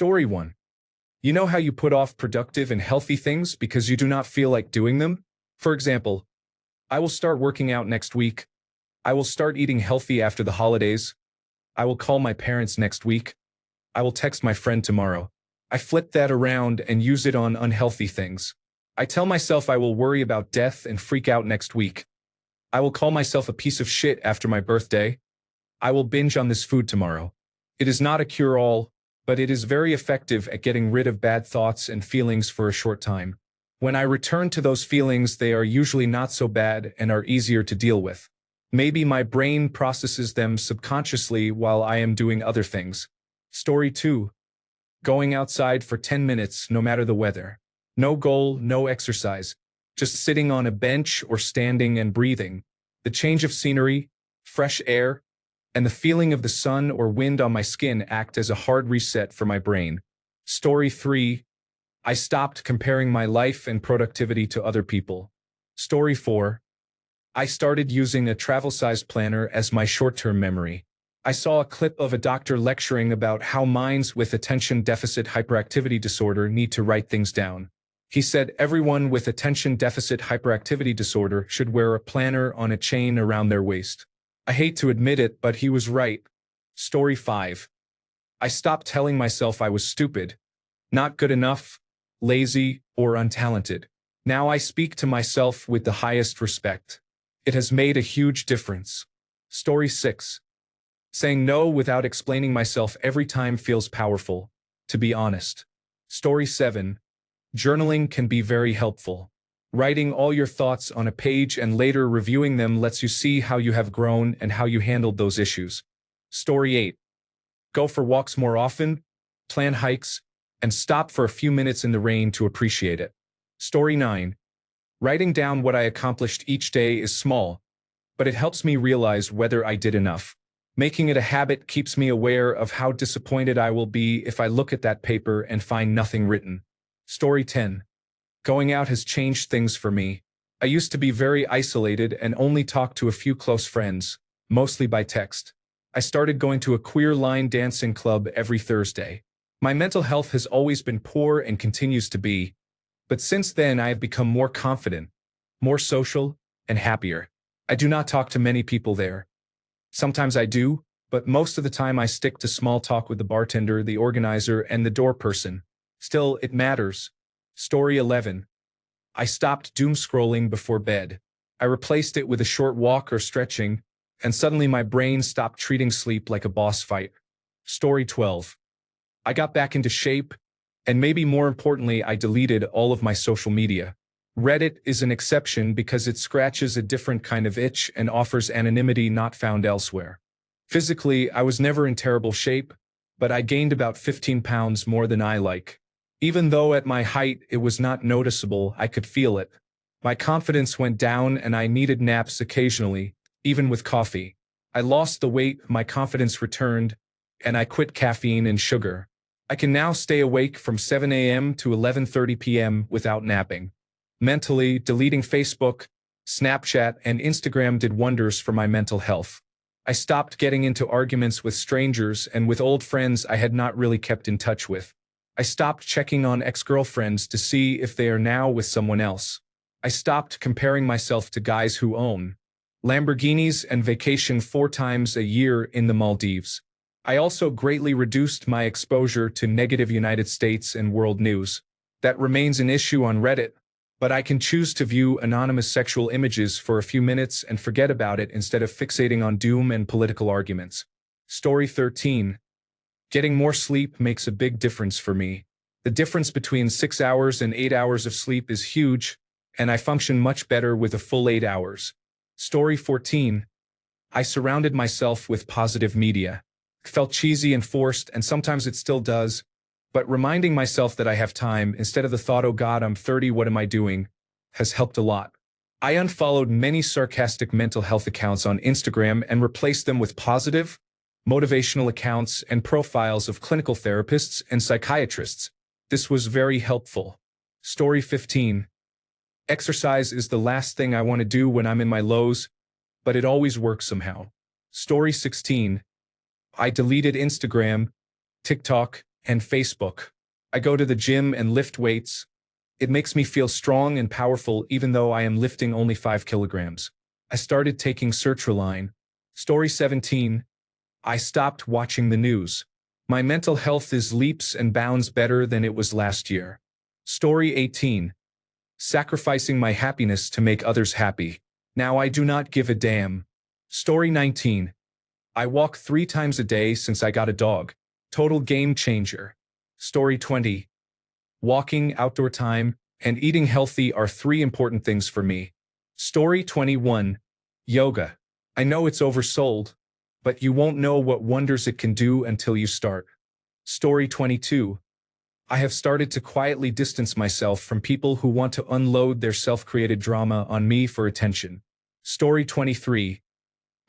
Story 1. You know how you put off productive and healthy things because you do not feel like doing them? For example, I will start working out next week. I will start eating healthy after the holidays. I will call my parents next week. I will text my friend tomorrow. I flip that around and use it on unhealthy things. I tell myself I will worry about death and freak out next week. I will call myself a piece of shit after my birthday. I will binge on this food tomorrow. It is not a cure-all, but it is very effective at getting rid of bad thoughts and feelings for a short time. When I return to those feelings, they are usually not so bad and are easier to deal with. Maybe my brain processes them subconsciously while I am doing other things. Story 2. Going outside for 10 minutes no matter the weather. No goal, no exercise. Just sitting on a bench or standing and breathing. The change of scenery, fresh air, and the feeling of the sun or wind on my skin act as a hard reset for my brain. Story 3. I stopped comparing my life and productivity to other people. Story 4. I started using a travel-sized planner as my short-term memory. I saw a clip of a doctor lecturing about how minds with attention deficit hyperactivity disorder need to write things down. He said everyone with attention deficit hyperactivity disorder should wear a planner on a chain around their waist. I hate to admit it, but he was right. Story 5. I stopped telling myself I was stupid, not good enough, lazy, or untalented. Now I speak to myself with the highest respect. It has made a huge difference. Story 6. Saying no without explaining myself every time feels powerful, to be honest. Story 7. Journaling can be very helpful. Writing all your thoughts on a page and later reviewing them lets you see how you have grown and how you handled those issues. Story 8. Go for walks more often, plan hikes, and stop for a few minutes in the rain to appreciate it. Story 9. Writing down what I accomplished each day is small, but it helps me realize whether I did enough. Making it a habit keeps me aware of how disappointed I will be if I look at that paper and find nothing written. Story 10. Going out has changed things for me. I used to be very isolated and only talk to a few close friends, mostly by text. I started going to a queer line dancing club every Thursday. My mental health has always been poor and continues to be, but since then I have become more confident, more social, and happier. I do not talk to many people there. Sometimes I do, but most of the time I stick to small talk with the bartender, the organizer, and the door person. Still, it matters. Story 11. I stopped doom scrolling before bed. I replaced it with a short walk or stretching, and suddenly my brain stopped treating sleep like a boss fight. Story 12. I got back into shape, and maybe more importantly, I deleted all of my social media. Reddit is an exception because it scratches a different kind of itch and offers anonymity not found elsewhere. Physically, I was never in terrible shape, but I gained about 15 pounds more than I like. Even though at my height it was not noticeable, I could feel it. My confidence went down and I needed naps occasionally, even with coffee. I lost the weight, my confidence returned, and I quit caffeine and sugar. I can now stay awake from 7 a.m. to 11:30 p.m. without napping. Mentally, deleting Facebook, Snapchat, and Instagram did wonders for my mental health. I stopped getting into arguments with strangers and with old friends I had not really kept in touch with. I stopped checking on ex-girlfriends to see if they are now with someone else. I stopped comparing myself to guys who own Lamborghinis and vacation 4 times a year in the Maldives. I also greatly reduced my exposure to negative United States and world news. That remains an issue on Reddit, but I can choose to view anonymous sexual images for a few minutes and forget about it instead of fixating on doom and political arguments. Story 13. Getting more sleep makes a big difference for me. The difference between 6 hours and 8 hours of sleep is huge, and I function much better with a full 8 hours. Story 14. I surrounded myself with positive media. It felt cheesy and forced, and sometimes it still does, but reminding myself that I have time instead of the thought, oh God, I'm 30, what am I doing, has helped a lot. I unfollowed many sarcastic mental health accounts on Instagram and replaced them with positive, motivational accounts and profiles of clinical therapists and psychiatrists. This was very helpful. Story 15. Exercise is the last thing I want to do when I'm in my lows, but it always works somehow. Story 16. I deleted Instagram, TikTok, and Facebook. I go to the gym and lift weights. It makes me feel strong and powerful even though I am lifting only 5 kilograms. I started taking sertraline. Story 17. I stopped watching the news. My mental health is leaps and bounds better than it was last year. Story 18. Sacrificing my happiness to make others happy. Now I do not give a damn. Story 19. I walk 3 times a day since I got a dog. Total game changer. Story 20. Walking, outdoor time, and eating healthy are 3 important things for me. Story 21. Yoga. I know it's oversold, but you won't know what wonders it can do until you start. Story 22. I have started to quietly distance myself from people who want to unload their self-created drama on me for attention. Story 23.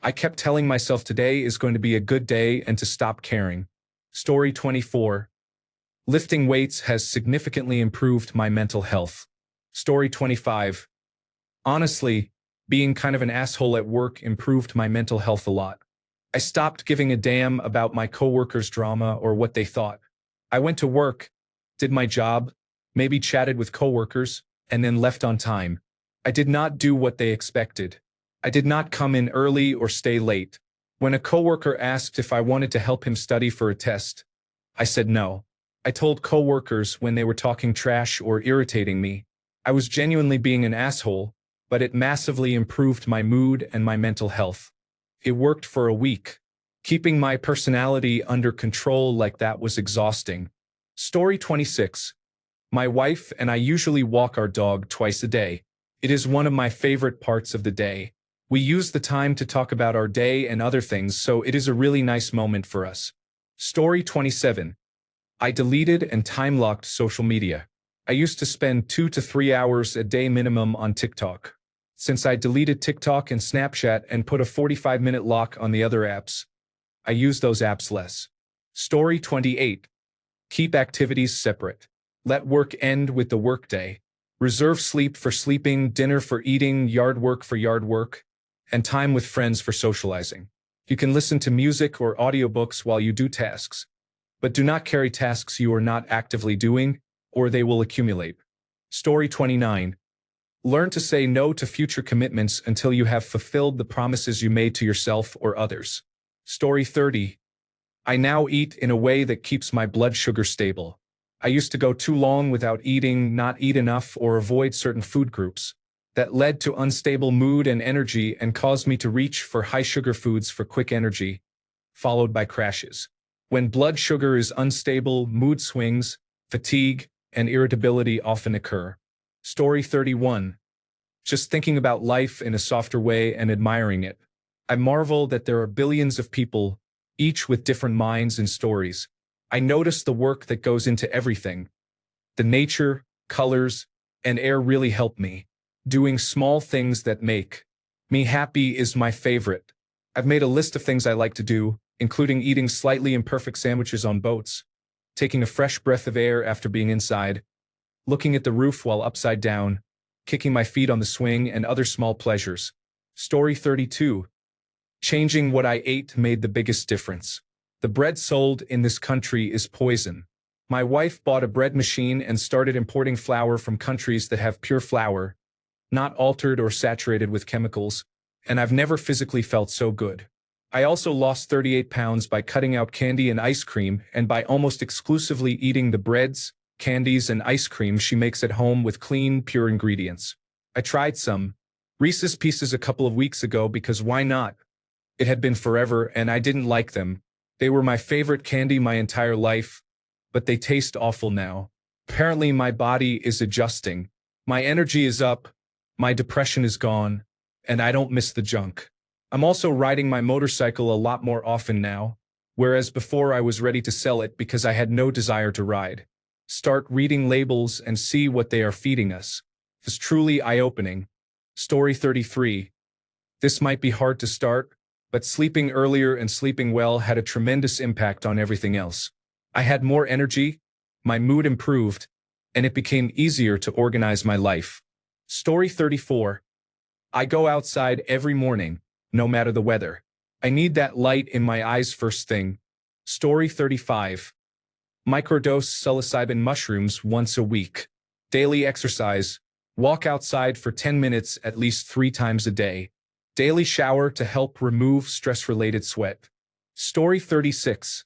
I kept telling myself today is going to be a good day and to stop caring. Story 24. Lifting weights has significantly improved my mental health. Story 25. Honestly, being kind of an asshole at work improved my mental health a lot. I stopped giving a damn about my coworkers' drama or what they thought. I went to work, did my job, maybe chatted with coworkers, and then left on time. I did not do what they expected. I did not come in early or stay late. When a coworker asked if I wanted to help him study for a test, I said no. I told coworkers when they were talking trash or irritating me. I was genuinely being an asshole, but it massively improved my mood and my mental health. It worked for a week. Keeping my personality under control like that was exhausting. Story 26. My wife and I usually walk our dog twice a day. It is one of my favorite parts of the day. We use the time to talk about our day and other things, so it is a really nice moment for us. Story 27. I deleted and time-locked social media. I used to spend 2 to 3 hours a day minimum on TikTok. Since I deleted TikTok and Snapchat and put a 45-minute lock on the other apps, I use those apps less. Story 28. Keep activities separate. Let work end with the workday. Reserve sleep for sleeping, dinner for eating, yard work for yard work, and time with friends for socializing. You can listen to music or audiobooks while you do tasks, but do not carry tasks you are not actively doing, or they will accumulate. Story 29. Learn to say no to future commitments until you have fulfilled the promises you made to yourself or others. Story 30. I now eat in a way that keeps my blood sugar stable. I used to go too long without eating, not eat enough, or avoid certain food groups. That led to unstable mood and energy and caused me to reach for high-sugar foods for quick energy, followed by crashes. When blood sugar is unstable, mood swings, fatigue, and irritability often occur. Story 31. Just thinking about life in a softer way and admiring it. I marvel that there are billions of people, each with different minds and stories. I notice the work that goes into everything. The nature, colors, and air really help me. Doing small things that make me happy is my favorite. I've made a list of things I like to do, including eating slightly imperfect sandwiches on boats, taking a fresh breath of air after being inside, looking at the roof while upside down, kicking my feet on the swing, and other small pleasures. Story 32. Changing what I ate made the biggest difference. The bread sold in this country is poison. My wife bought a bread machine and started importing flour from countries that have pure flour, not altered or saturated with chemicals, and I've never physically felt so good. I also lost 38 pounds by cutting out candy and ice cream and by almost exclusively eating the breads, candies, and ice cream she makes at home with clean, pure ingredients. I tried some Reese's Pieces a couple of weeks ago because why not? It had been forever and I didn't like them. They were my favorite candy my entire life, but they taste awful now. Apparently my body is adjusting. My energy is up, my depression is gone, and I don't miss the junk. I'm also riding my motorcycle a lot more often now, whereas before I was ready to sell it because I had no desire to ride. Start reading labels and see what they are feeding us. It's truly eye-opening. Story 33. This might be hard to start, but sleeping earlier and sleeping well had a tremendous impact on everything else. I had more energy, my mood improved, and it became easier to organize my life. Story 34. I go outside every morning, no matter the weather. I need that light in my eyes first thing. Story 35. Microdose psilocybin mushrooms once a week. Daily exercise. Walk outside for 10 minutes at least 3 times a day. Daily shower to help remove stress-related sweat. Story 36.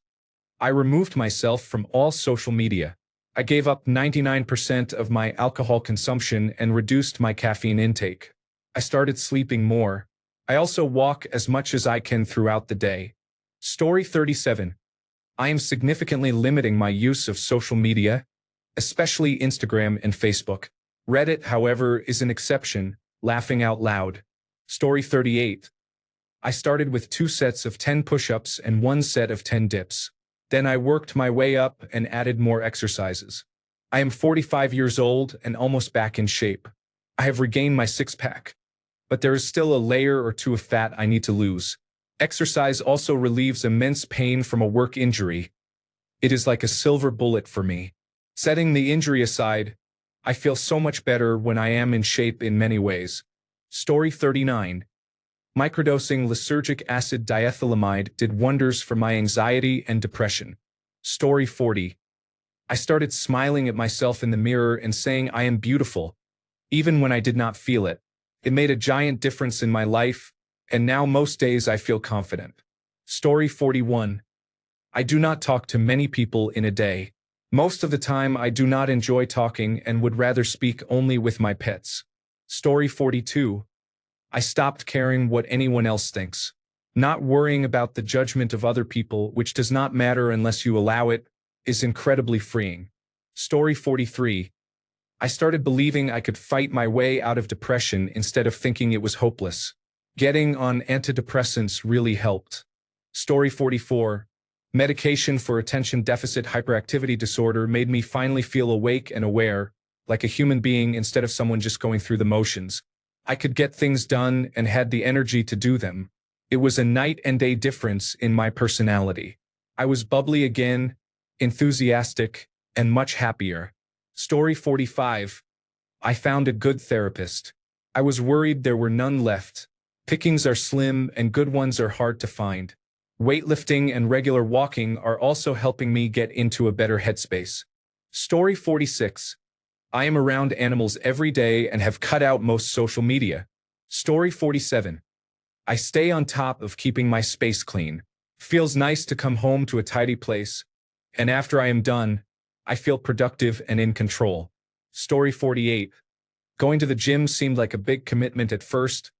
I removed myself from all social media. I gave up 99% of my alcohol consumption and reduced my caffeine intake. I started sleeping more. I also walk as much as I can throughout the day. Story 37. I am significantly limiting my use of social media, especially Instagram and Facebook. Reddit, however, is an exception, laughing out loud. Story 38. I started with 2 sets of 10 push-ups and 1 set of 10 dips. Then I worked my way up and added more exercises. I am 45 years old and almost back in shape. I have regained my 6-pack. But there is still a layer or 2 of fat I need to lose. Exercise also relieves immense pain from a work injury. It is like a silver bullet for me. Setting the injury aside, I feel so much better when I am in shape in many ways. Story 39. Microdosing lysergic acid diethylamide did wonders for my anxiety and depression. Story 40. I started smiling at myself in the mirror and saying I am beautiful, even when I did not feel it. It made a giant difference in my life, and now most days I feel confident. Story 41. I do not talk to many people in a day. Most of the time I do not enjoy talking and would rather speak only with my pets. Story 42. I stopped caring what anyone else thinks. Not worrying about the judgment of other people, which does not matter unless you allow it, is incredibly freeing. Story 43. I started believing I could fight my way out of depression instead of thinking it was hopeless. Getting on antidepressants really helped. Story 44. Medication for attention deficit hyperactivity disorder made me finally feel awake and aware, like a human being instead of someone just going through the motions. I could get things done and had the energy to do them. It was a night and day difference in my personality. I was bubbly again, enthusiastic, and much happier. Story 45. I found a good therapist. I was worried there were none left. Pickings are slim and good ones are hard to find. Weightlifting and regular walking are also helping me get into a better headspace. Story 46. I am around animals every day and have cut out most social media. Story 47. I stay on top of keeping my space clean. Feels nice to come home to a tidy place. And after I am done, I feel productive and in control. Story 48. Going to the gym seemed like a big commitment at first,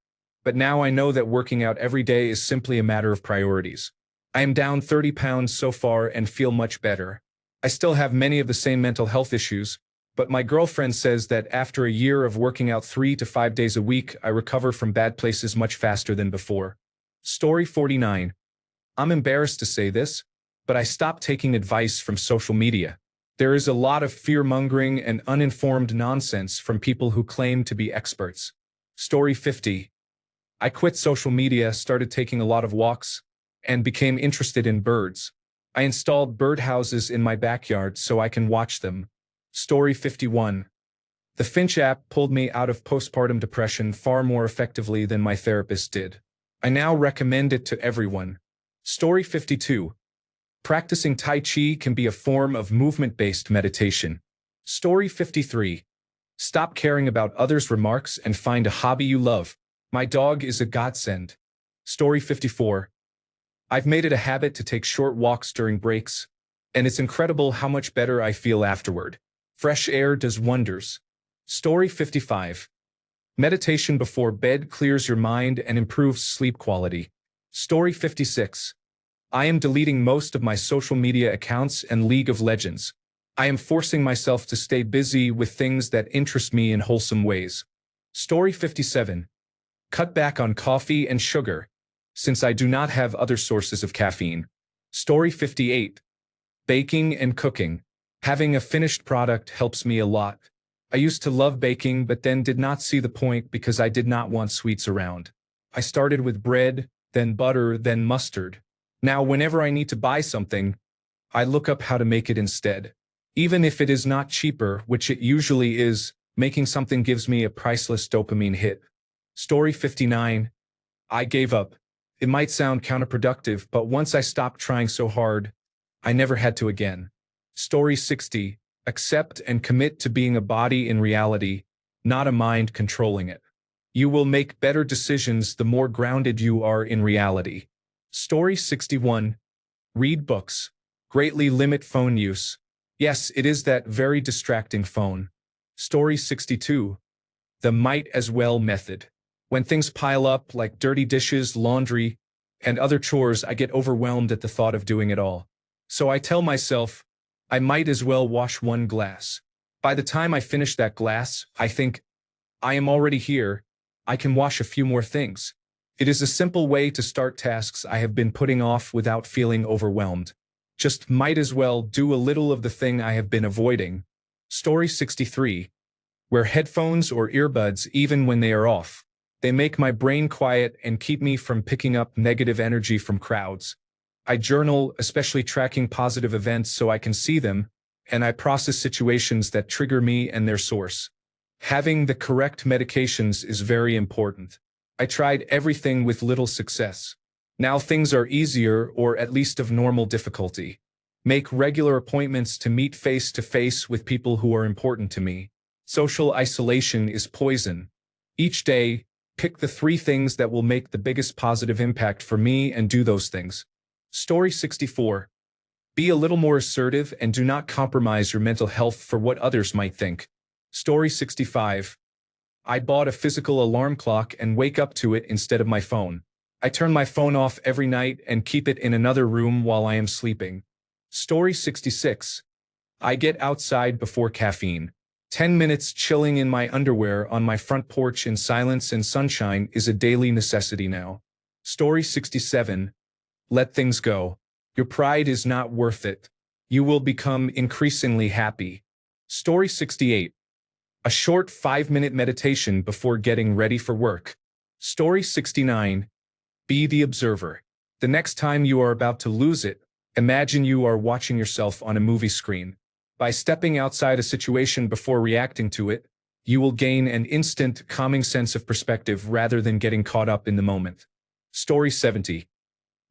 but now I know that working out every day is simply a matter of priorities. I am down 30 pounds so far and feel much better. I still have many of the same mental health issues, but my girlfriend says that after a year of working out 3 to 5 days a week, I recover from bad places much faster than before. Story 49. I'm embarrassed to say this, but I stopped taking advice from social media. There is a lot of fear-mongering and uninformed nonsense from people who claim to be experts. Story 50. I quit social media, started taking a lot of walks, and became interested in birds. I installed birdhouses in my backyard so I can watch them. Story 51. The Finch app pulled me out of postpartum depression far more effectively than my therapist did. I now recommend it to everyone. Story 52. Practicing Tai Chi can be a form of movement-based meditation. Story 53. Stop caring about others' remarks and find a hobby you love. My dog is a godsend. Story 54. I've made it a habit to take short walks during breaks, and it's incredible how much better I feel afterward. Fresh air does wonders. Story 55. Meditation before bed clears your mind and improves sleep quality. Story 56. I am deleting most of my social media accounts and League of Legends. I am forcing myself to stay busy with things that interest me in wholesome ways. Story 57. Cut back on coffee and sugar, since I do not have other sources of caffeine. Story 58. Baking and cooking. Having a finished product helps me a lot. I used to love baking but then did not see the point because I did not want sweets around. I started with bread, then butter, then mustard. Now whenever I need to buy something, I look up how to make it instead. Even if it is not cheaper, which it usually is, making something gives me a priceless dopamine hit. Story 59. I gave up. It might sound counterproductive, but once I stopped trying so hard, I never had to again. Story 60. Accept and commit to being a body in reality, not a mind controlling it. You will make better decisions the more grounded you are in reality. Story 61. Read books. Greatly limit phone use. Yes, it is that very distracting phone. Story 62. The might as well method. When things pile up like dirty dishes, laundry, and other chores, I get overwhelmed at the thought of doing it all. So I tell myself, I might as well wash one glass. By the time I finish that glass, I think, I am already here. I can wash a few more things. It is a simple way to start tasks I have been putting off without feeling overwhelmed. Just might as well do a little of the thing I have been avoiding. Story 63. Wear headphones or earbuds even when they are off. They make my brain quiet and keep me from picking up negative energy from crowds. I journal, especially tracking positive events so I can see them, and I process situations that trigger me and their source. Having the correct medications is very important. I tried everything with little success. Now things are easier, or at least of normal difficulty. Make regular appointments to meet face-to-face with people who are important to me. Social isolation is poison. Each day, pick the 3 things that will make the biggest positive impact for me and do those things. Story 64. Be a little more assertive and do not compromise your mental health for what others might think. Story 65. I bought a physical alarm clock and wake up to it instead of my phone. I turn my phone off every night and keep it in another room while I am sleeping. Story 66. I get outside before caffeine. 10 minutes chilling in my underwear on my front porch in silence and sunshine is a daily necessity now. Story 67. Let things go. Your pride is not worth it. You will become increasingly happy. Story 68. A short 5-minute meditation before getting ready for work. Story 69. Be the observer. The next time you are about to lose it, imagine you are watching yourself on a movie screen. By stepping outside a situation before reacting to it, you will gain an instant, calming sense of perspective rather than getting caught up in the moment. Story 70.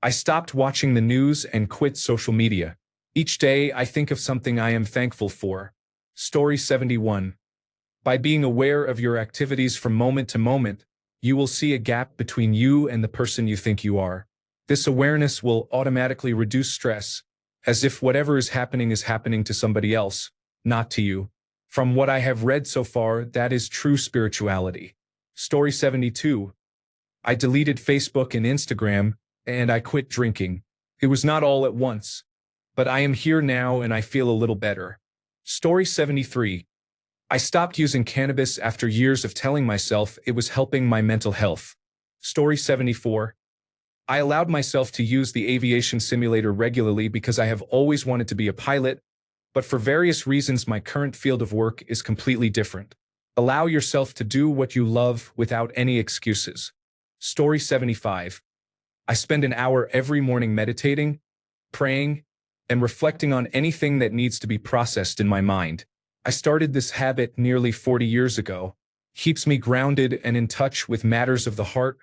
I stopped watching the news and quit social media. Each day, I think of something I am thankful for. Story 71. By being aware of your activities from moment to moment, you will see a gap between you and the person you think you are. This awareness will automatically reduce stress, as if whatever is happening to somebody else, not to you. From what I have read so far, that is true spirituality. Story 72. I deleted Facebook and Instagram, and I quit drinking. It was not all at once, but I am here now and I feel a little better. Story 73. I stopped using cannabis after years of telling myself it was helping my mental health. Story 74. I allowed myself to use the aviation simulator regularly because I have always wanted to be a pilot, but for various reasons my current field of work is completely different. Allow yourself to do what you love without any excuses. Story 75. I spend an hour every morning meditating, praying, and reflecting on anything that needs to be processed in my mind. I started this habit nearly 40 years ago. Keeps me grounded and in touch with matters of the heart,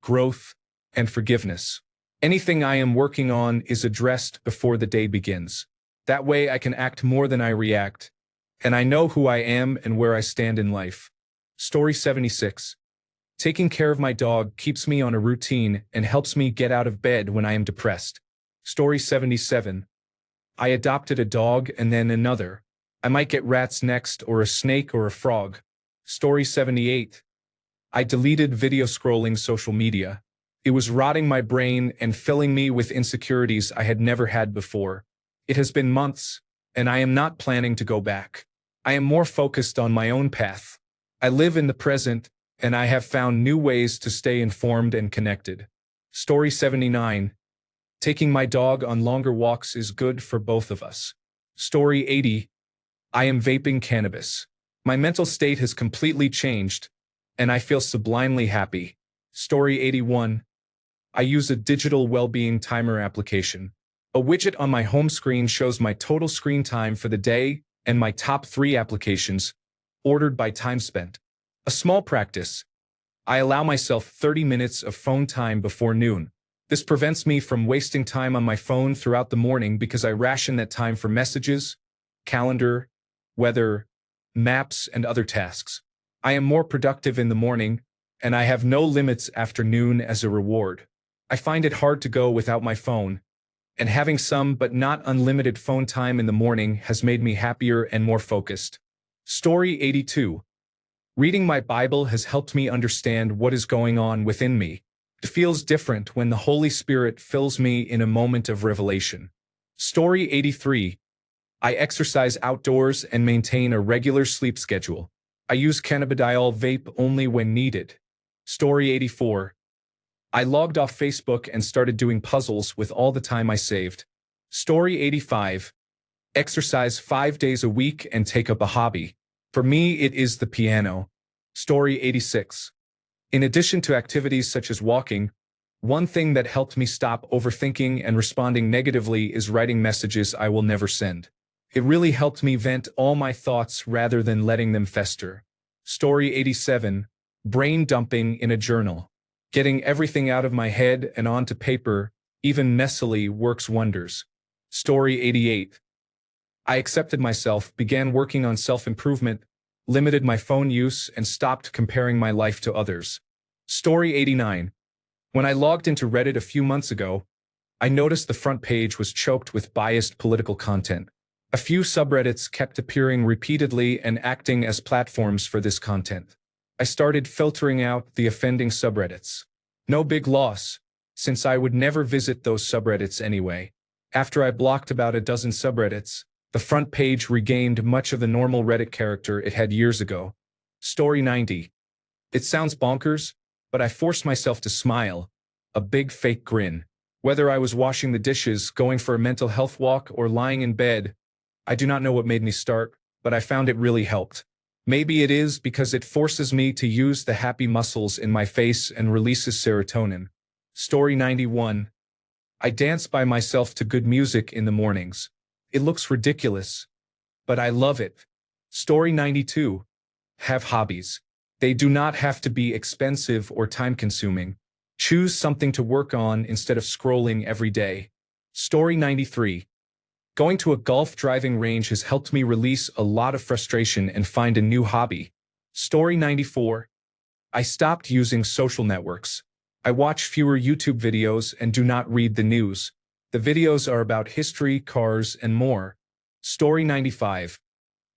growth, and forgiveness. Anything I am working on is addressed before the day begins. That way I can act more than I react, and I know who I am and where I stand in life. Story 76. Taking care of my dog keeps me on a routine and helps me get out of bed when I am depressed. Story 77. I adopted a dog and then another. I might get rats next, or a snake or a frog. Story 78. I deleted video scrolling social media. It was rotting my brain and filling me with insecurities I had never had before. It has been months, and I am not planning to go back. I am more focused on my own path. I live in the present, and I have found new ways to stay informed and connected. Story 79. Taking my dog on longer walks is good for both of us. Story 80. I am vaping cannabis. My mental state has completely changed, and I feel sublimely happy. Story 81. I use a digital well-being timer application. A widget on my home screen shows my total screen time for the day and my top 3 applications, ordered by time spent. A small practice. I allow myself 30 minutes of phone time before noon. This prevents me from wasting time on my phone throughout the morning because I ration that time for messages, calendar, weather, maps, and other tasks. I am more productive in the morning, and I have no limits after noon as a reward. I find it hard to go without my phone, and having some but not unlimited phone time in the morning has made me happier and more focused. Story 82. Reading my Bible has helped me understand what is going on within me. It feels different when the Holy Spirit fills me in a moment of revelation. Story 83. I exercise outdoors and maintain a regular sleep schedule. I use cannabidiol vape only when needed. Story 84. I logged off Facebook and started doing puzzles with all the time I saved. Story 85. Exercise 5 days a week and take up a hobby. For me, it is the piano. Story 86. In addition to activities such as walking, one thing that helped me stop overthinking and responding negatively is writing messages I will never send. It really helped me vent all my thoughts rather than letting them fester. Story 87. Brain dumping in a journal. Getting everything out of my head and onto paper, even messily, works wonders. Story 88. I accepted myself, began working on self-improvement, limited my phone use, and stopped comparing my life to others. Story 89. When I logged into Reddit a few months ago, I noticed the front page was choked with biased political content. A few subreddits kept appearing repeatedly and acting as platforms for this content. I started filtering out the offending subreddits. No big loss, since I would never visit those subreddits anyway. After I blocked about a dozen subreddits, the front page regained much of the normal Reddit character it had years ago. Story 90. It sounds bonkers, but I forced myself to smile, a big fake grin. Whether I was washing the dishes, going for a mental health walk, or lying in bed, I do not know what made me start, but I found it really helped. Maybe it is because it forces me to use the happy muscles in my face and releases serotonin. Story 91. I dance by myself to good music in the mornings. It looks ridiculous, but I love it. Story 92. Have hobbies. They do not have to be expensive or time-consuming. Choose something to work on instead of scrolling every day. Story 93. Going to a golf driving range has helped me release a lot of frustration and find a new hobby. Story 94. I stopped using social networks. I watch fewer YouTube videos and do not read the news. The videos are about history, cars, and more. Story 95.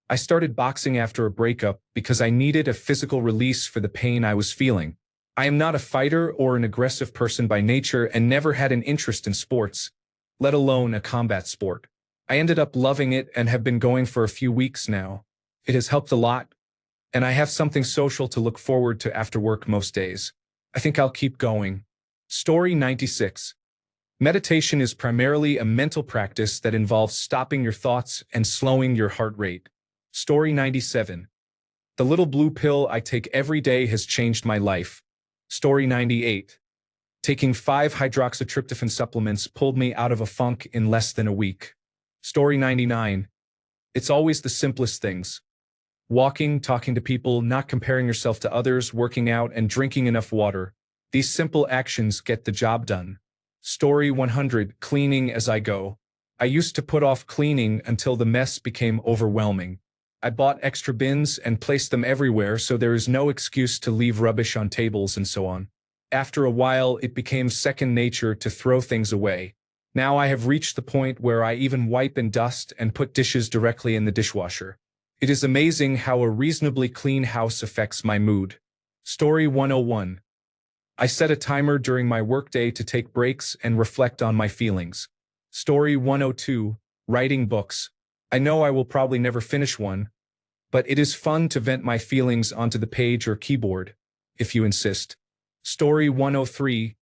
I started boxing after a breakup because I needed a physical release for the pain I was feeling. I am not a fighter or an aggressive person by nature and never had an interest in sports, let alone a combat sport. I ended up loving it and have been going for a few weeks now. It has helped a lot, and I have something social to look forward to after work most days. I think I'll keep going. Story 96. Meditation is primarily a mental practice that involves stopping your thoughts and slowing your heart rate. Story 97. The little blue pill I take every day has changed my life. Story 98. Taking 5 hydroxytryptophan supplements pulled me out of a funk in less than a week. Story 99. It's always the simplest things. Walking, talking to people, not comparing yourself to others, working out, and drinking enough water. These simple actions get the job done. Story 100. Cleaning as I go. I used to put off cleaning until the mess became overwhelming. I bought extra bins and placed them everywhere so there is no excuse to leave rubbish on tables and so on. After a while, it became second nature to throw things away. Now I have reached the point where I even wipe and dust and put dishes directly in the dishwasher. It is amazing how a reasonably clean house affects my mood. Story 101. I set a timer during my workday to take breaks and reflect on my feelings. Story 102. Writing books. I know I will probably never finish one, but it is fun to vent my feelings onto the page or keyboard, if you insist. Story 103.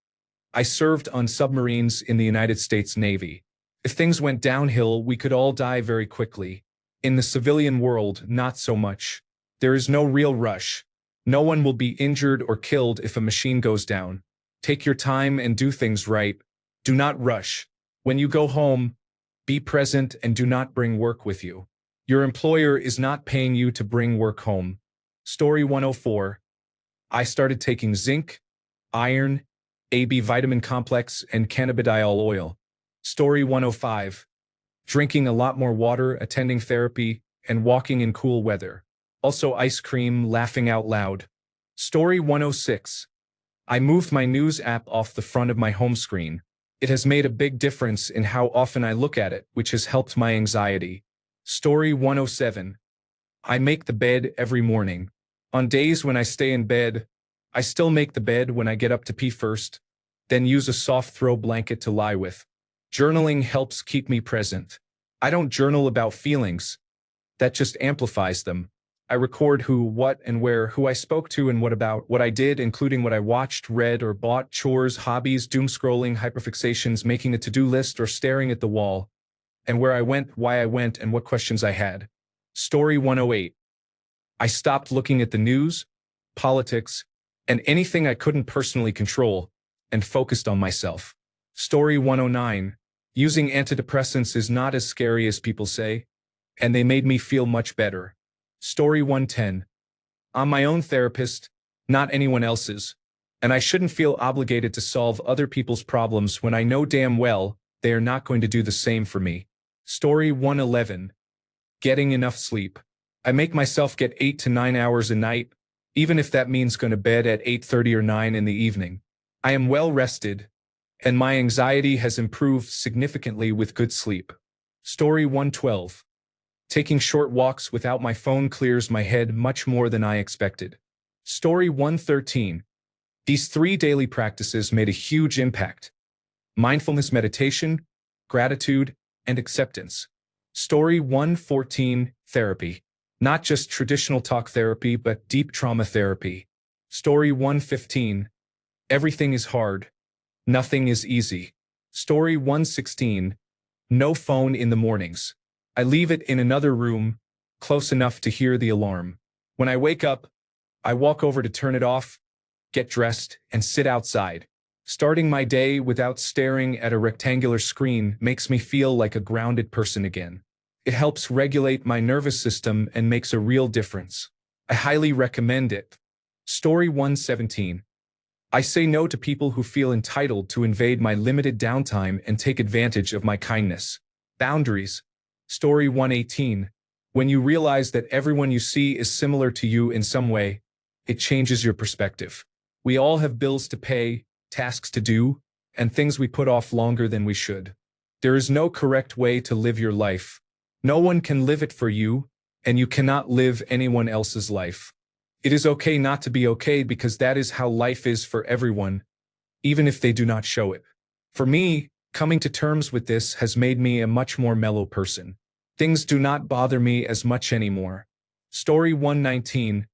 I served on submarines in the United States Navy. If things went downhill, we could all die very quickly. In the civilian world, not so much. There is no real rush. No one will be injured or killed if a machine goes down. Take your time and do things right. Do not rush. When you go home, be present and do not bring work with you. Your employer is not paying you to bring work home. Story 104. I started taking zinc, iron, AB vitamin complex, and cannabidiol oil. Story 105. Drinking a lot more water, attending therapy, and walking in cool weather. Also ice cream, laughing out loud. Story 106. I moved my news app off the front of my home screen. It has made a big difference in how often I look at it, which has helped my anxiety. Story 107. I make the bed every morning. On days when I stay in bed, I still make the bed when I get up to pee first, then use a soft throw blanket to lie with. Journaling helps keep me present. I don't journal about feelings. That just amplifies them. I record who, what, and where, who I spoke to and what about, what I did, including what I watched, read, or bought, chores, hobbies, doom scrolling, hyperfixations, making a to-do list, or staring at the wall, and where I went, why I went, and what questions I had. Story 108. I stopped looking at the news, politics, and anything I couldn't personally control, and focused on myself. Story 109. Using antidepressants is not as scary as people say, and they made me feel much better. Story 110. I'm my own therapist, not anyone else's, and I shouldn't feel obligated to solve other people's problems when I know damn well they are not going to do the same for me. Story 111. Getting enough sleep. I make myself get 8 to 9 hours a night, even if that means going to bed at 8:30 or 9 in the evening. I am well rested, and my anxiety has improved significantly with good sleep. Story 112. Taking short walks without my phone clears my head much more than I expected. Story 113. These 3 daily practices made a huge impact. Mindfulness meditation, gratitude, and acceptance. Story 114. Therapy. Not just traditional talk therapy, but deep trauma therapy. Story 115. Everything is hard. Nothing is easy. Story 116. No phone in the mornings. I leave it in another room, close enough to hear the alarm. When I wake up, I walk over to turn it off, get dressed, and sit outside. Starting my day without staring at a rectangular screen makes me feel like a grounded person again. It helps regulate my nervous system and makes a real difference. I highly recommend it. Story 117. I say no to people who feel entitled to invade my limited downtime and take advantage of my kindness. Boundaries. Story 118. When you realize that everyone you see is similar to you in some way, it changes your perspective. We all have bills to pay, tasks to do, and things we put off longer than we should. There is no correct way to live your life. No one can live it for you, and you cannot live anyone else's life. It is okay not to be okay because that is how life is for everyone, even if they do not show it. For me, coming to terms with this has made me a much more mellow person. Things do not bother me as much anymore. Story 119.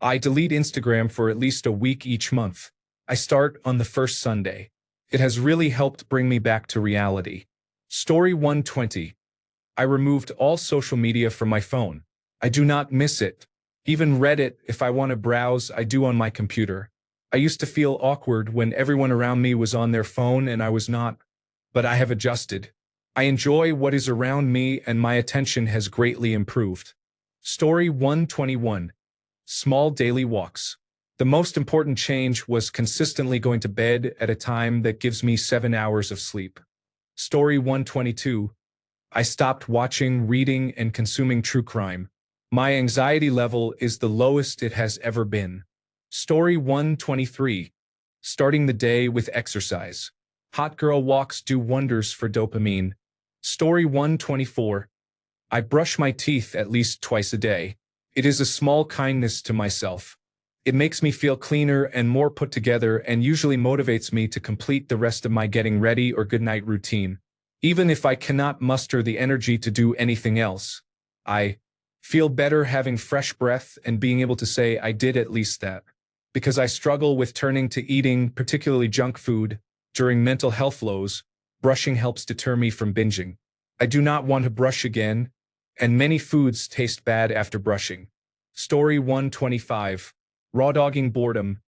I delete Instagram for at least a week each month. I start on the first Sunday. It has really helped bring me back to reality. Story 120. I removed all social media from my phone. I do not miss it. Even Reddit, if I want to browse, I do on my computer. I used to feel awkward when everyone around me was on their phone and I was not, but I have adjusted. I enjoy what is around me and my attention has greatly improved. Story 121. Small daily walks. The most important change was consistently going to bed at a time that gives me 7 hours of sleep. Story 122. I stopped watching, reading, and consuming true crime. My anxiety level is the lowest it has ever been. Story 123. Starting the day with exercise. Hot girl walks do wonders for dopamine. Story 124. I brush my teeth at least twice a day. It is a small kindness to myself. It makes me feel cleaner and more put together and usually motivates me to complete the rest of my getting ready or goodnight routine. Even if I cannot muster the energy to do anything else, I feel better having fresh breath and being able to say I did at least that. Because I struggle with turning to eating, particularly junk food, during mental health lows, brushing helps deter me from binging. I do not want to brush again, and many foods taste bad after brushing. Story 125. Raw dogging boredom.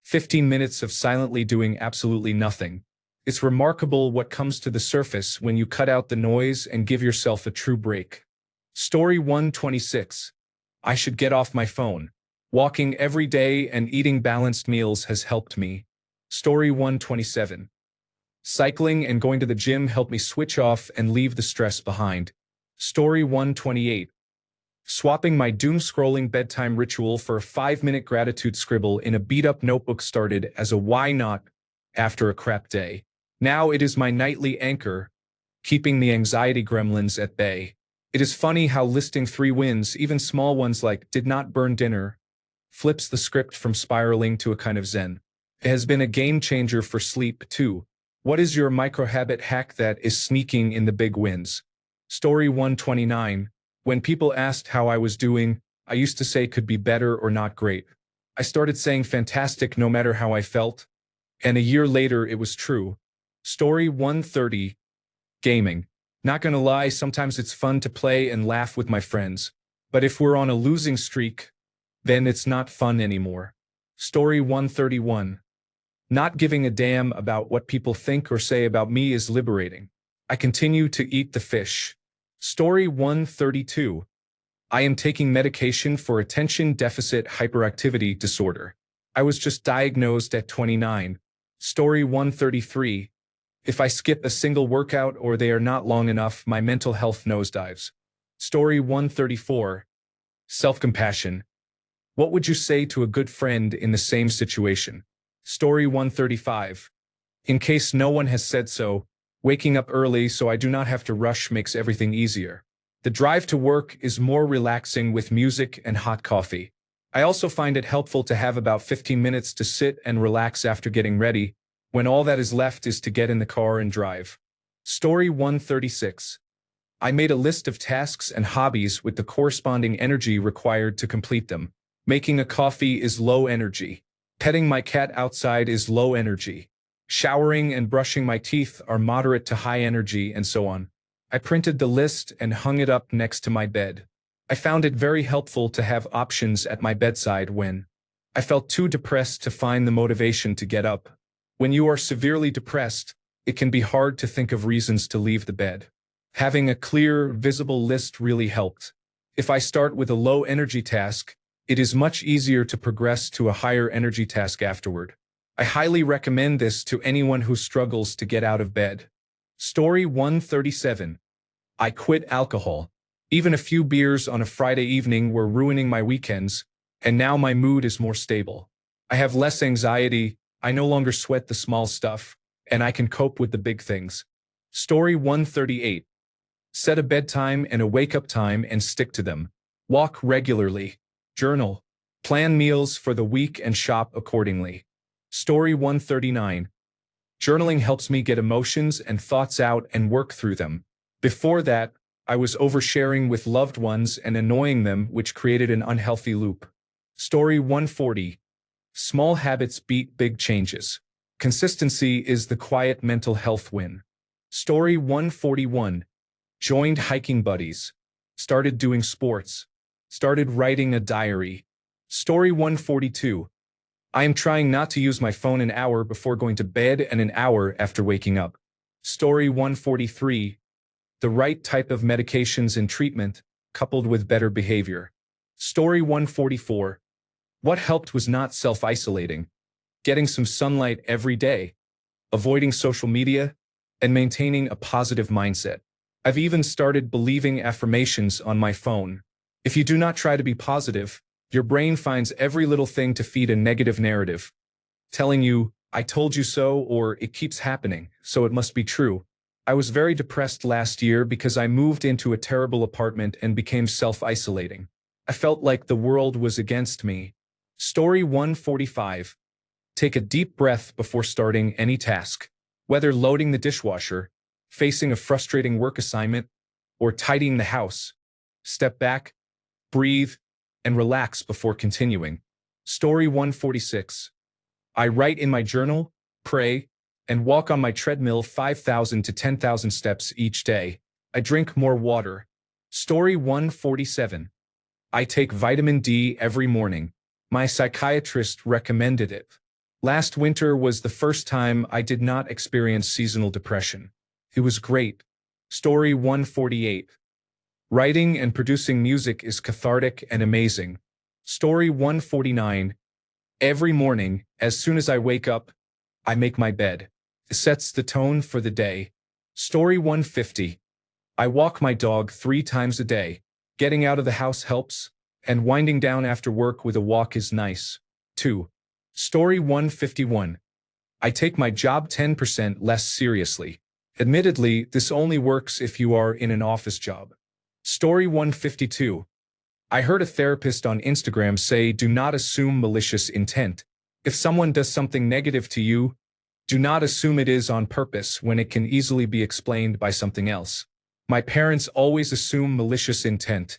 15 minutes of silently doing absolutely nothing. It's remarkable what comes to the surface when you cut out the noise and give yourself a true break. Story 126. I should get off my phone. Walking every day and eating balanced meals has helped me. Story 127. Cycling and going to the gym help me switch off and leave the stress behind. Story 128. Swapping my doom-scrolling bedtime ritual for a 5-minute gratitude scribble in a beat-up notebook started as a why not after a crap day. Now it is my nightly anchor, keeping the anxiety gremlins at bay. It is funny how listing 3 wins, even small ones like did not burn dinner, flips the script from spiraling to a kind of zen. It has been a game changer for sleep, too. What is your micro-habit hack that is sneaking in the big wins? Story 129. When people asked how I was doing, I used to say could be better or not great. I started saying fantastic no matter how I felt, and a year later it was true. Story 130. Gaming. Not gonna lie, sometimes it's fun to play and laugh with my friends. But if we're on a losing streak, then it's not fun anymore. Story 131. Not giving a damn about what people think or say about me is liberating. I continue to eat the fish. Story 132. I am taking medication for attention deficit hyperactivity disorder. I was just diagnosed at 29. Story 133. If I skip a single workout or they are not long enough, my mental health nosedives. Story 134. Self-compassion. What would you say to a good friend in the same situation? Story 135. In case no one has said so, waking up early so I do not have to rush makes everything easier. The drive to work is more relaxing with music and hot coffee. I also find it helpful to have about 15 minutes to sit and relax after getting ready, when all that is left is to get in the car and drive. Story 136. I made a list of tasks and hobbies with the corresponding energy required to complete them. Making a coffee is low energy. Petting my cat outside is low energy. Showering and brushing my teeth are moderate to high energy, and so on. I printed the list and hung it up next to my bed. I found it very helpful to have options at my bedside when I felt too depressed to find the motivation to get up. When you are severely depressed, it can be hard to think of reasons to leave the bed. Having a clear, visible list really helped. If I start with a low-energy task, it is much easier to progress to a higher-energy task afterward. I highly recommend this to anyone who struggles to get out of bed. Story 137. I quit alcohol. Even a few beers on a Friday evening were ruining my weekends, and now my mood is more stable. I have less anxiety, I no longer sweat the small stuff, and I can cope with the big things. Story 138. Set a bedtime and a wake-up time and stick to them. Walk regularly. Journal. Plan meals for the week and shop accordingly. Story 139. Journaling helps me get emotions and thoughts out and work through them. Before that, I was oversharing with loved ones and annoying them, which created an unhealthy loop. Story 140. Small habits beat big changes. Consistency is the quiet mental health win. Story 141. Joined hiking buddies. Started doing sports. Started writing a diary. Story 142. I am trying not to use my phone an hour before going to bed and an hour after waking up. Story 143. The right type of medications and treatment, coupled with better behavior. Story 144. What helped was not self-isolating. Getting some sunlight every day. Avoiding social media, and maintaining a positive mindset. I've even started believing affirmations on my phone. If you do not try to be positive, your brain finds every little thing to feed a negative narrative, telling you, I told you so, or it keeps happening, so it must be true. I was very depressed last year because I moved into a terrible apartment and became self-isolating. I felt like the world was against me. Story 145. Take a deep breath before starting any task. Whether loading the dishwasher, facing a frustrating work assignment, or tidying the house, step back, breathe, and relax before continuing. Story 146. I write in my journal, pray, and walk on my treadmill 5,000 to 10,000 steps each day. I drink more water. Story 147. I take vitamin D every morning. My psychiatrist recommended it. Last winter was the first time I did not experience seasonal depression. It was great. Story 148. Writing and producing music is cathartic and amazing. Story 149. Every morning, as soon as I wake up, I make my bed. It sets the tone for the day. Story 150. I walk my dog 3 times a day. Getting out of the house helps, and winding down after work with a walk is nice. 2. Story 151. I take my job 10% less seriously. Admittedly, this only works if you are in an office job. Story 152. I heard a therapist on Instagram say do not assume malicious intent. If someone does something negative to you, do not assume it is on purpose when it can easily be explained by something else. My parents always assume malicious intent.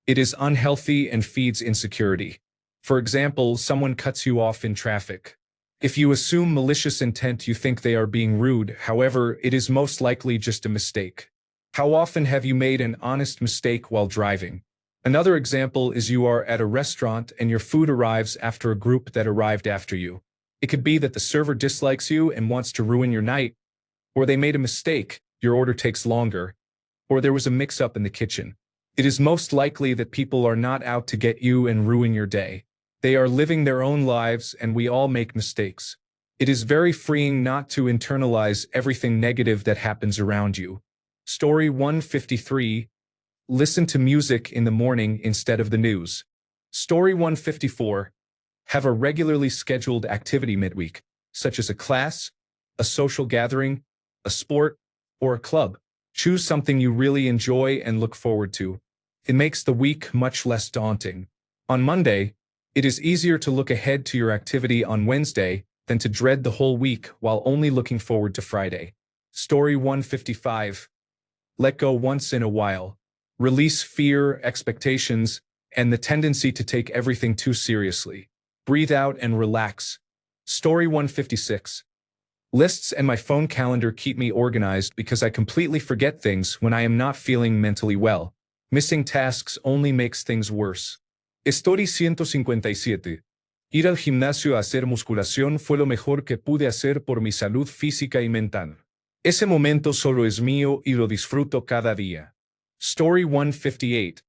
It is unhealthy and feeds insecurity. For example, someone cuts you off in traffic. If you assume malicious intent, you think they are being rude. However, it is most likely just a mistake. How often have you made an honest mistake while driving? Another example is you are at a restaurant and your food arrives after a group that arrived after you. It could be that the server dislikes you and wants to ruin your night, or they made a mistake, your order takes longer, or there was a mix-up in the kitchen. It is most likely that people are not out to get you and ruin your day. They are living their own lives and we all make mistakes. It is very freeing not to internalize everything negative that happens around you. Story 153. Listen to music in the morning instead of the news. Story 154. Have a regularly scheduled activity midweek, such as a class, a social gathering, a sport, or a club. Choose something you really enjoy and look forward to. It makes the week much less daunting. On Monday, it is easier to look ahead to your activity on Wednesday than to dread the whole week while only looking forward to Friday. Story 155. Let go once in a while. Release fear, expectations, and the tendency to take everything too seriously. Breathe out and relax. Story 156. Lists and my phone calendar keep me organized because I completely forget things when I am not feeling mentally well. Missing tasks only makes things worse. Story 157. Ir al gimnasio a hacer musculación fue lo mejor que pude hacer por mi salud física y mental. Ese momento solo es mío y lo disfruto cada día. Story 158.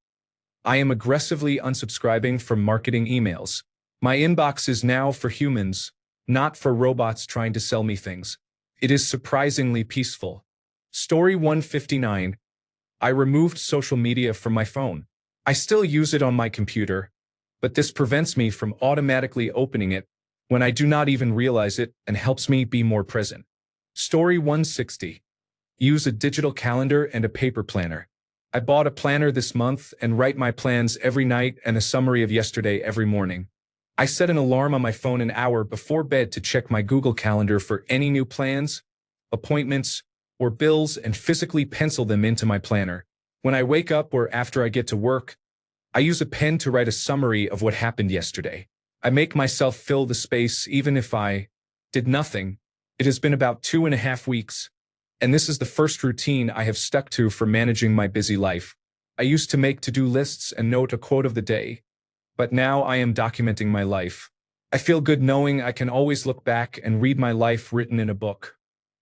I am aggressively unsubscribing from marketing emails. My inbox is now for humans, not for robots trying to sell me things. It is surprisingly peaceful. Story 159. I removed social media from my phone. I still use it on my computer, but this prevents me from automatically opening it when I do not even realize it and helps me be more present. Story 160. Use a digital calendar and a paper planner. I bought a planner this month and write my plans every night and a summary of yesterday every morning. I set an alarm on my phone an hour before bed to check my Google Calendar for any new plans, appointments, or bills and physically pencil them into my planner. When I wake up or after I get to work, I use a pen to write a summary of what happened yesterday. I make myself fill the space even if I did nothing. It has been about 2.5 weeks, and this is the first routine I have stuck to for managing my busy life. I used to make to-do lists and note a quote of the day, but now I am documenting my life. I feel good knowing I can always look back and read my life written in a book.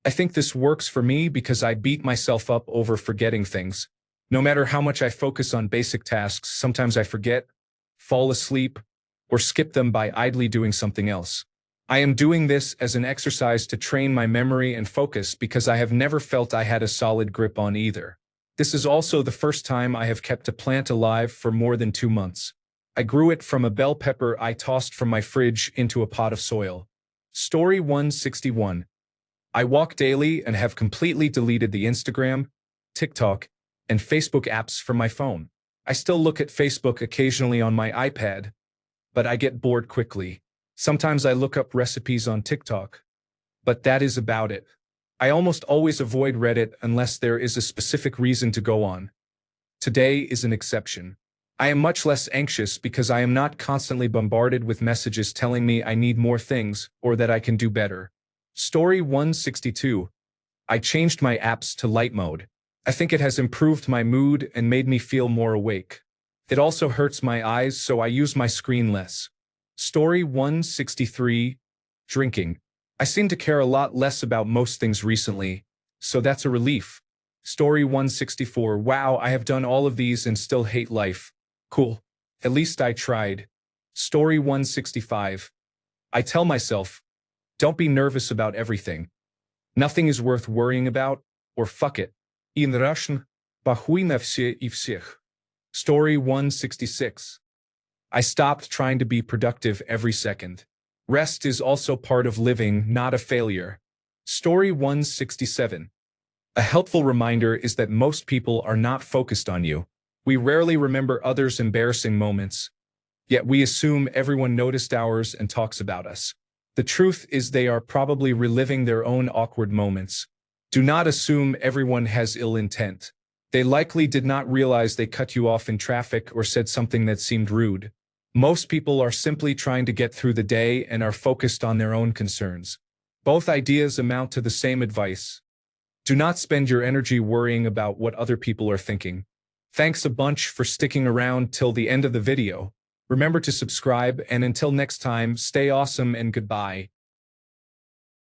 I think this works for me because I beat myself up over forgetting things. No matter how much I focus on basic tasks, sometimes I forget, fall asleep, or skip them by idly doing something else. I am doing this as an exercise to train my memory and focus because I have never felt I had a solid grip on either. This is also the first time I have kept a plant alive for more than 2 months. I grew it from a bell pepper I tossed from my fridge into a pot of soil. Story 161. I walk daily and have completely deleted the Instagram, TikTok, and Facebook apps from my phone. I still look at Facebook occasionally on my iPad, but I get bored quickly. Sometimes I look up recipes on TikTok, but that is about it. I almost always avoid Reddit unless there is a specific reason to go on. Today is an exception. I am much less anxious because I am not constantly bombarded with messages telling me I need more things or that I can do better. Story 162. I changed my apps to light mode. I think it has improved my mood and made me feel more awake. It also hurts my eyes, so I use my screen less. Story 163. Drinking. I seem to care a lot less about most things recently, so that's a relief. Story 164. Wow, I have done all of these and still hate life. Cool. At least I tried. Story 165. I tell myself, Don't be nervous about everything. Nothing is worth worrying about, or fuck it. In Russian, похуй на все и всех. Story 166. I stopped trying to be productive every second. Rest is also part of living, not a failure. Story 167. A helpful reminder is that most people are not focused on you. We rarely remember others' embarrassing moments, yet we assume everyone noticed ours and talks about us. The truth is they are probably reliving their own awkward moments. Do not assume everyone has ill intent. They likely did not realize they cut you off in traffic or said something that seemed rude. Most people are simply trying to get through the day and are focused on their own concerns. Both ideas amount to the same advice. Do not spend your energy worrying about what other people are thinking. Thanks a bunch for sticking around till the end of the video. Remember to subscribe, and until next time, stay awesome and goodbye.